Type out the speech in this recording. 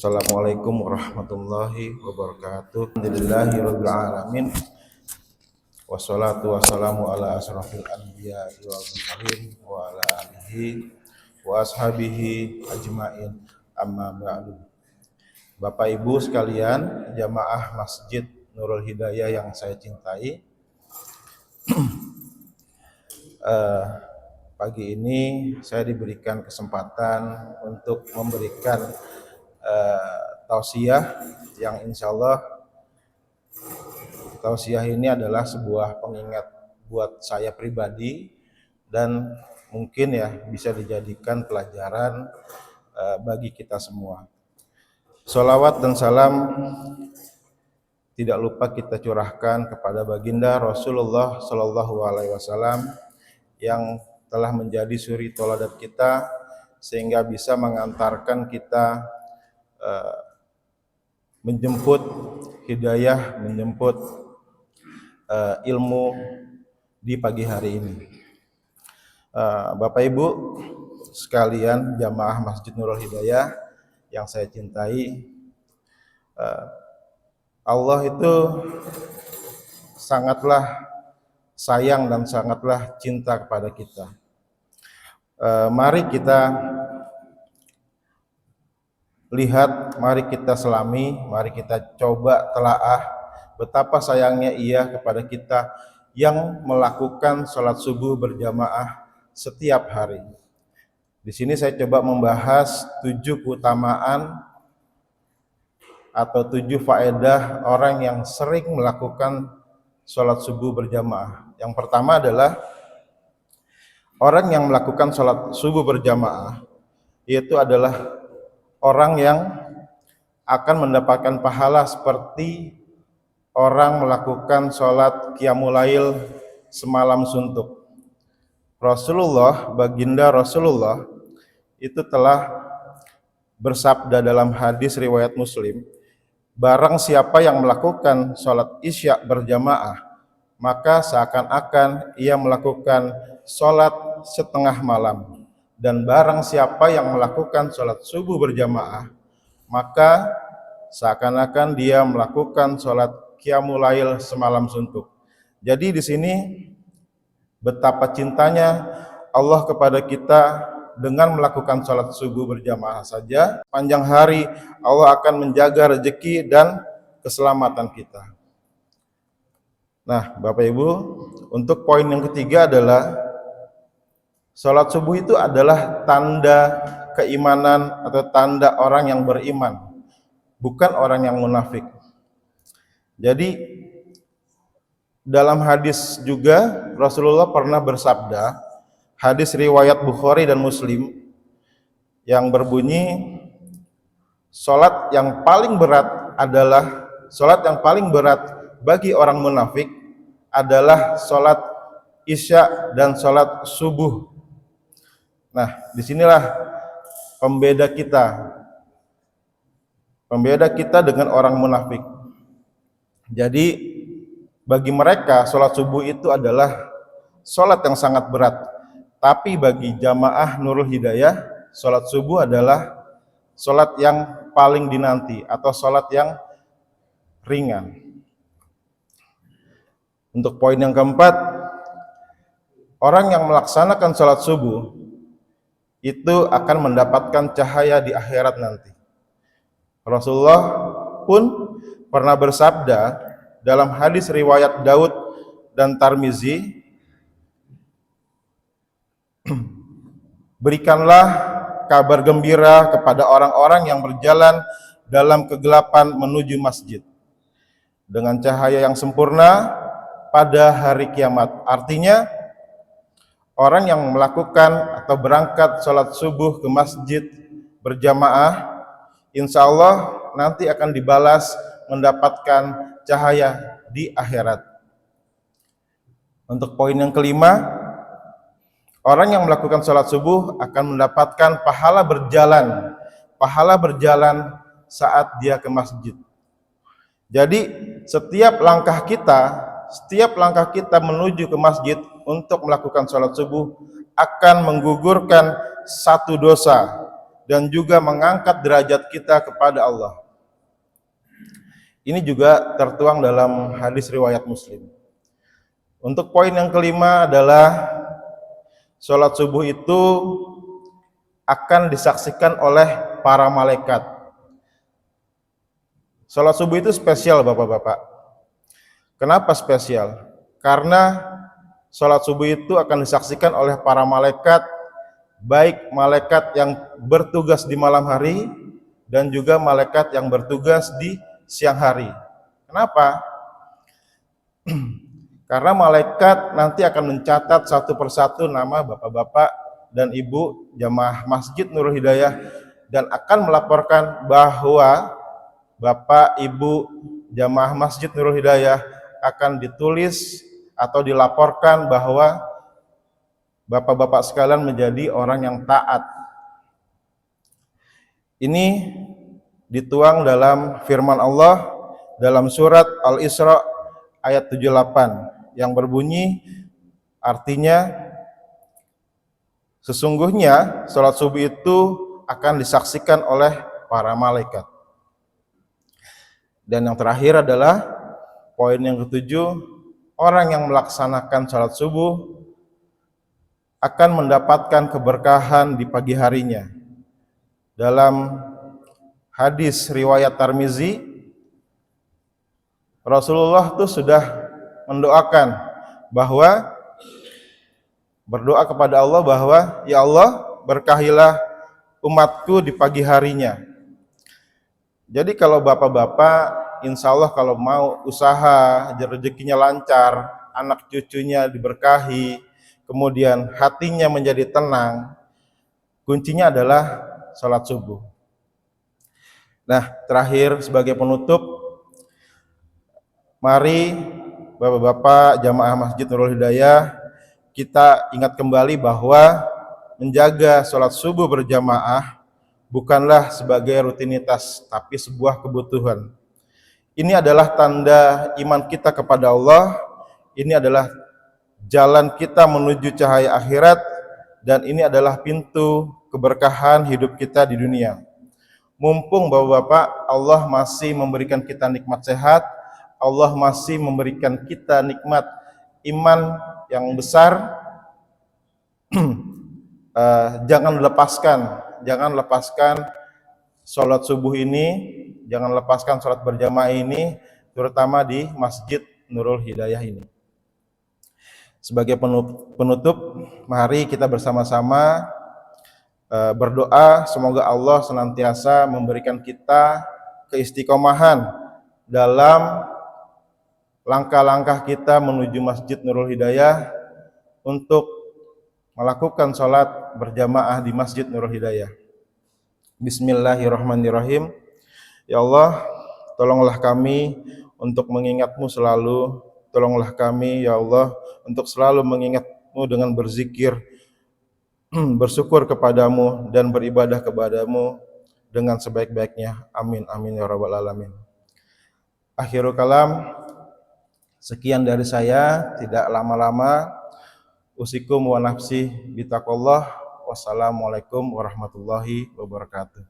Assalamualaikum warahmatullahi wabarakatuh. Alhamdulillahirabbil alamin. Wassalatu wassalamu ala asrofil anbiya wal mursalin wa ala alihi wa ashabihi ajmain. Amma ba'du. Bapak Ibu sekalian, jamaah Masjid Nurul Hidayah yang saya cintai. Pagi ini saya diberikan kesempatan untuk memberikan tausiah yang insya Allah tausiah ini adalah sebuah pengingat buat saya pribadi dan mungkin ya bisa dijadikan pelajaran bagi kita semua. Sholawat dan salam tidak lupa kita curahkan kepada baginda Rasulullah Shallallahu Alaihi Wasallam yang telah menjadi suri tauladan kita sehingga bisa mengantarkan kita menjemput hidayah, menjemput ilmu di pagi hari ini. Bapak Ibu sekalian, jamaah Masjid Nurul Hidayah yang saya cintai, Allah itu sangatlah sayang dan sangatlah cinta kepada kita. Mari kita lihat, mari kita selami, mari kita coba telaah betapa sayangnya Ia kepada kita yang melakukan sholat subuh berjamaah setiap hari. Di sini saya coba membahas 7 keutamaan atau 7 faedah orang yang sering melakukan sholat subuh berjamaah. Yang pertama adalah orang yang melakukan sholat subuh berjamaah yaitu adalah orang yang akan mendapatkan pahala seperti orang melakukan sholat qiyamul lail semalam suntuk. Rasulullah, baginda Rasulullah itu telah bersabda dalam hadis riwayat Muslim, barang siapa yang melakukan sholat isya berjamaah, maka seakan-akan ia melakukan sholat setengah malam. Dan barang siapa yang melakukan sholat subuh berjamaah, maka seakan-akan dia melakukan sholat qiyamul lail semalam suntuk. Jadi di sini betapa cintanya Allah kepada kita dengan melakukan sholat subuh berjamaah saja. Panjang hari Allah akan menjaga rezeki dan keselamatan kita. Nah, Bapak Ibu, untuk poin yang ketiga adalah sholat subuh itu adalah tanda keimanan atau tanda orang yang beriman, bukan orang yang munafik. Jadi dalam hadis juga Rasulullah pernah bersabda, hadis riwayat Bukhari dan Muslim yang berbunyi, sholat yang paling berat bagi orang munafik adalah sholat isya dan sholat subuh. Nah, disinilah pembeda kita dengan orang munafik. Jadi bagi mereka sholat subuh itu adalah sholat yang sangat berat, tapi bagi jamaah Nurul Hidayah sholat subuh adalah sholat yang paling dinanti atau sholat yang ringan. Untuk poin yang keempat, orang yang melaksanakan sholat subuh itu akan mendapatkan cahaya di akhirat nanti. Rasulullah pun pernah bersabda dalam hadis riwayat Daud dan Tirmizi, berikanlah kabar gembira kepada orang-orang yang berjalan dalam kegelapan menuju masjid dengan cahaya yang sempurna pada hari kiamat. Artinya orang yang melakukan atau berangkat sholat subuh ke masjid berjamaah, insya Allah nanti akan dibalas mendapatkan cahaya di akhirat. Untuk poin yang kelima, orang yang melakukan sholat subuh akan mendapatkan pahala berjalan saat dia ke masjid. Jadi setiap langkah kita menuju ke masjid untuk melakukan sholat subuh akan menggugurkan satu dosa dan juga mengangkat derajat kita kepada Allah. Ini juga tertuang dalam hadis riwayat Muslim. Untuk poin yang kelima adalah sholat subuh itu akan disaksikan oleh para malaikat. Sholat subuh itu spesial Bapak-Bapak. Kenapa spesial? Karena sholat subuh itu akan disaksikan oleh para malaikat, baik malaikat yang bertugas di malam hari dan juga malaikat yang bertugas di siang hari. Kenapa? Karena malaikat nanti akan mencatat satu persatu nama bapak-bapak dan ibu jamaah Masjid Nurul Hidayah dan akan melaporkan bahwa bapak, ibu jamaah Masjid Nurul Hidayah akan ditulis atau dilaporkan bahwa bapak-bapak sekalian menjadi orang yang taat. Ini dituang dalam firman Allah dalam surat Al-Isra ayat 78 yang berbunyi artinya sesungguhnya sholat subuh itu akan disaksikan oleh para malaikat. Dan yang terakhir adalah poin yang ketujuh, orang yang melaksanakan sholat subuh akan mendapatkan keberkahan di pagi harinya. Dalam hadis riwayat Tirmizi, Rasulullah itu sudah mendoakan bahwa berdoa kepada Allah bahwa ya Allah berkahilah umatku di pagi harinya. Jadi kalau bapak-bapak insya Allah kalau mau usaha rezekinya lancar, anak cucunya diberkahi, kemudian hatinya menjadi tenang, kuncinya adalah sholat subuh. Nah, terakhir sebagai penutup, mari bapak-bapak jamaah Masjid Nurul Hidayah, kita ingat kembali bahwa menjaga sholat subuh berjamaah bukanlah sebagai rutinitas, tapi sebuah kebutuhan. Ini adalah tanda iman kita kepada Allah, ini adalah jalan kita menuju cahaya akhirat, dan ini adalah pintu keberkahan hidup kita di dunia. Mumpung bapak-bapak Allah masih memberikan kita nikmat sehat, Allah masih memberikan kita nikmat iman yang besar, jangan lepaskan sholat subuh ini, jangan lepaskan sholat berjamaah ini, terutama di Masjid Nurul Hidayah ini. Sebagai penutup, mari kita bersama-sama berdoa semoga Allah senantiasa memberikan kita keistiqomahan dalam langkah-langkah kita menuju Masjid Nurul Hidayah untuk melakukan sholat berjamaah di Masjid Nurul Hidayah. Bismillahirrahmanirrahim. Ya Allah, tolonglah kami untuk mengingat-Mu selalu. Tolonglah kami ya Allah untuk selalu mengingat-Mu dengan berzikir, bersyukur kepadamu dan beribadah kepadamu dengan sebaik-baiknya. Amin amin ya rabbal alamin. Akhirul kalam, sekian dari saya, tidak lama-lama. Usikum wa nafsi bitaqallah. Wassalamualaikum warahmatullahi wabarakatuh.